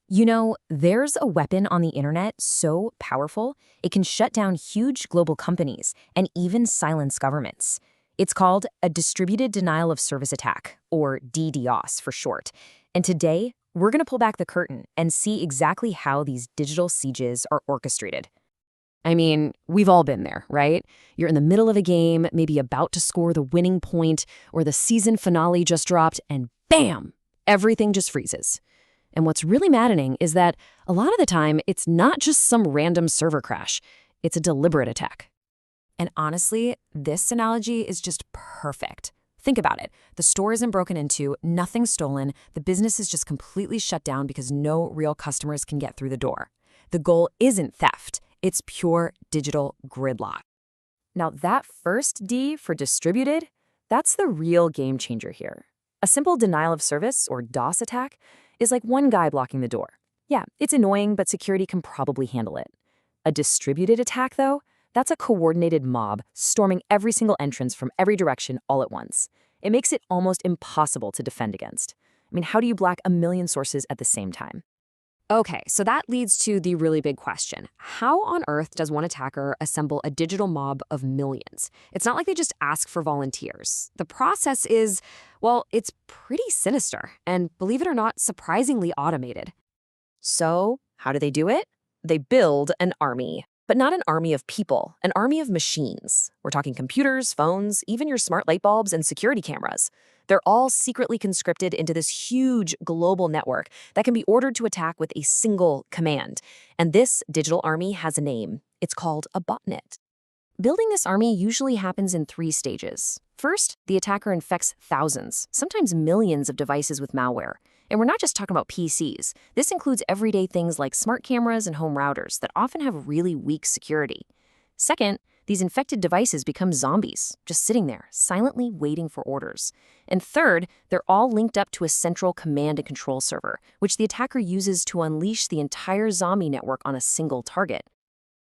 There's a weapon on the internet so powerful, it can shut down huge global companies and even silence governments. It's called a distributed denial of service attack, or DDoS for short. And today, we're going to pull back the curtain and see exactly how these digital sieges are orchestrated. I mean, we've all been there, right? You're in the middle of a game, maybe about to score the winning point, or the season finale just dropped, and bam! Everything just freezes. And what's really maddening is that a lot of the time, it's not just some random server crash. It's a deliberate attack. And honestly, this analogy is just perfect. Think about it. The store isn't broken into, nothing's stolen, the business is just completely shut down because no real customers can get through the door. The goal isn't theft, it's pure digital gridlock. Now that first D for distributed, that's the real game changer here. A simple denial of service, or DOS attack, is like one guy blocking the door. Yeah, it's annoying, but security can probably handle it. A distributed attack, though, that's a coordinated mob storming every single entrance from every direction all at once. It makes it almost impossible to defend against. I mean, how do you block a million sources at the same time? Okay, so that leads to the really big question. How on earth does one attacker assemble a digital mob of millions? It's not like they just ask for volunteers. The process is, well, it's pretty sinister and, believe it or not, surprisingly automated. So, how do they do it? They build an army. But not an army of people, an army of machines. We're talking computers, phones, even your smart light bulbs and security cameras. They're all secretly conscripted into this huge global network that can be ordered to attack with a single command. And this digital army has a name. It's called a botnet. Building this army usually happens in 3 stages. First, the attacker infects thousands, sometimes millions of devices with malware. And we're not just talking about PCs. This includes everyday things like smart cameras and home routers that often have really weak security. Second, these infected devices become zombies, just sitting there, silently waiting for orders. And third, they're all linked up to a central command and control server, which the attacker uses to unleash the entire zombie network on a single target.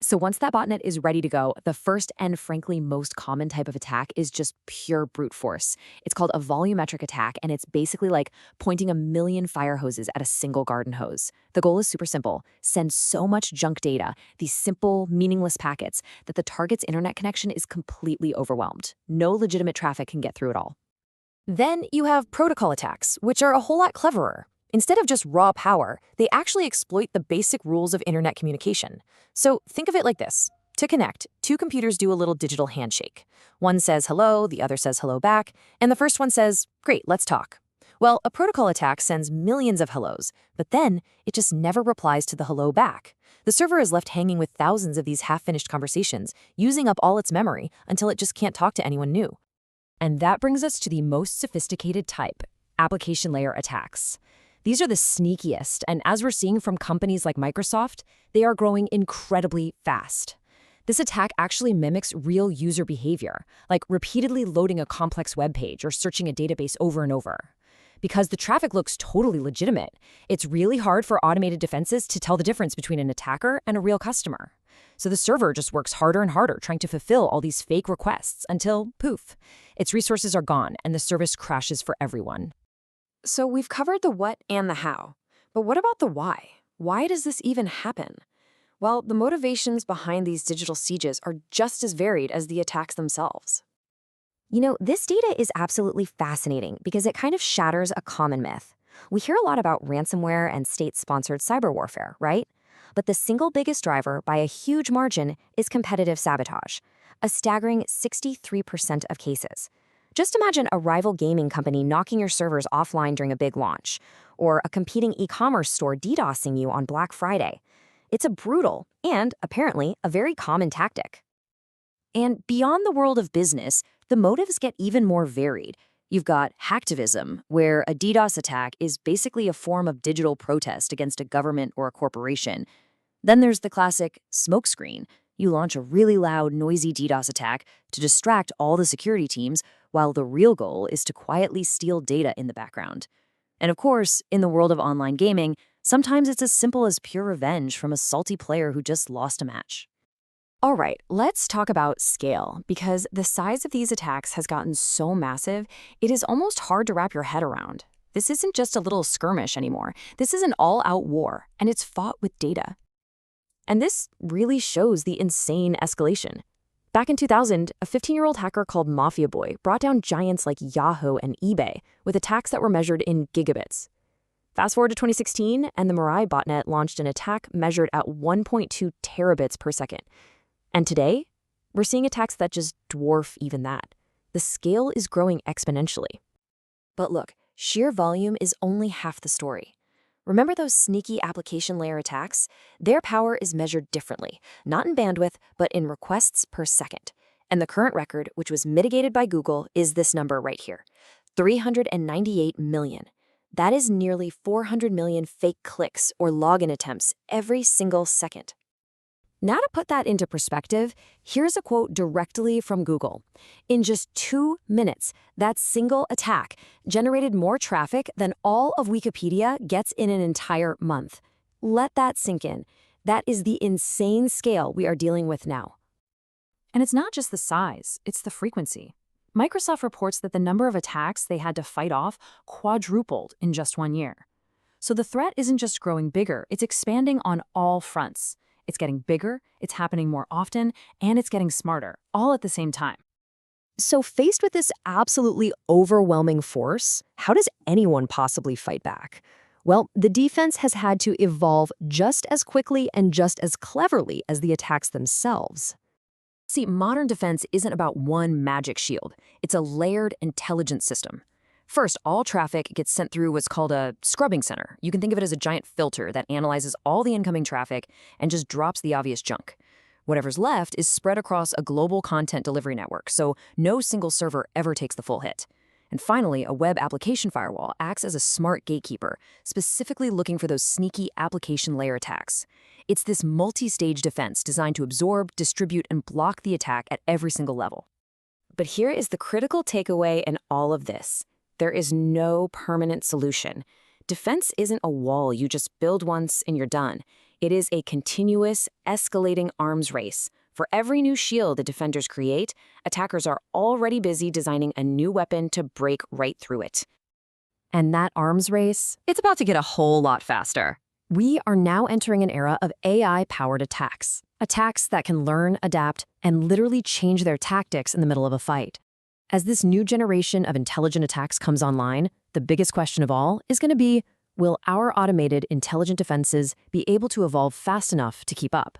So once that botnet is ready to go, the first and frankly most common type of attack is just pure brute force. It's called a volumetric attack, and it's basically like pointing a million fire hoses at a single garden hose. The goal is super simple. Send so much junk data, these simple, meaningless packets, that the target's internet connection is completely overwhelmed. No legitimate traffic can get through it all. Then you have protocol attacks, which are a whole lot cleverer. Instead of just raw power, they actually exploit the basic rules of internet communication. So think of it like this. To connect, 2 computers do a little digital handshake. One says hello, the other says hello back, and the first one says, great, let's talk. Well, a protocol attack sends millions of hellos, but then it just never replies to the hello back. The server is left hanging with thousands of these half-finished conversations, using up all its memory until it just can't talk to anyone new. And that brings us to the most sophisticated type, application layer attacks. These are the sneakiest, and as we're seeing from companies like Microsoft, they are growing incredibly fast. This attack actually mimics real user behavior, like repeatedly loading a complex web page or searching a database over and over. Because the traffic looks totally legitimate, it's really hard for automated defenses to tell the difference between an attacker and a real customer. So the server just works harder and harder trying to fulfill all these fake requests until, poof, its resources are gone and the service crashes for everyone. So we've covered the what and the how, but what about the why? Why does this even happen? Well, the motivations behind these digital sieges are just as varied as the attacks themselves. This data is absolutely fascinating because it kind of shatters a common myth. We hear a lot about ransomware and state-sponsored cyber warfare, right? But the single biggest driver by a huge margin is competitive sabotage, a staggering 63% of cases. Just imagine a rival gaming company knocking your servers offline during a big launch, or a competing e-commerce store DDoSing you on Black Friday. It's a brutal and, apparently, a very common tactic. And beyond the world of business, the motives get even more varied. You've got hacktivism, where a DDoS attack is basically a form of digital protest against a government or a corporation. Then there's the classic smokescreen. You launch a really loud, noisy DDoS attack to distract all the security teams, while the real goal is to quietly steal data in the background. And of course, in the world of online gaming, sometimes it's as simple as pure revenge from a salty player who just lost a match. All right, let's talk about scale, because the size of these attacks has gotten so massive, it is almost hard to wrap your head around. This isn't just a little skirmish anymore. This is an all-out war, and it's fought with data. And this really shows the insane escalation. Back in 2000, a 15-year-old hacker called Mafia Boy brought down giants like Yahoo and eBay with attacks that were measured in gigabits. Fast forward to 2016, and the Mirai botnet launched an attack measured at 1.2 terabits per second. And today, we're seeing attacks that just dwarf even that. The scale is growing exponentially. But look, sheer volume is only half the story. Remember those sneaky application layer attacks? Their power is measured differently, not in bandwidth, but in requests per second. And the current record, which was mitigated by Google, is this number right here, 398 million. That is nearly 400 million fake clicks or login attempts every single second. Now to put that into perspective, here's a quote directly from Google. In just 2 minutes, that single attack generated more traffic than all of Wikipedia gets in an entire month. Let that sink in. That is the insane scale we are dealing with now. And it's not just the size, it's the frequency. Microsoft reports that the number of attacks they had to fight off quadrupled in just 1 year. So the threat isn't just growing bigger, it's expanding on all fronts. It's getting bigger, it's happening more often, and it's getting smarter, all at the same time. So faced with this absolutely overwhelming force, how does anyone possibly fight back? Well, the defense has had to evolve just as quickly and just as cleverly as the attacks themselves. See, modern defense isn't about one magic shield. It's a layered intelligence system. First, all traffic gets sent through what's called a scrubbing center. You can think of it as a giant filter that analyzes all the incoming traffic and just drops the obvious junk. Whatever's left is spread across a global content delivery network, so no single server ever takes the full hit. And finally, a web application firewall acts as a smart gatekeeper, specifically looking for those sneaky application layer attacks. It's this multi-stage defense designed to absorb, distribute, and block the attack at every single level. But here is the critical takeaway in all of this. There is no permanent solution. Defense isn't a wall you just build once and you're done. It is a continuous, escalating arms race. For every new shield the defenders create, attackers are already busy designing a new weapon to break right through it. And that arms race, it's about to get a whole lot faster. We are now entering an era of AI-powered attacks. Attacks that can learn, adapt, and literally change their tactics in the middle of a fight. As this new generation of intelligent attacks comes online, the biggest question of all is going to be, will our automated intelligent defenses be able to evolve fast enough to keep up?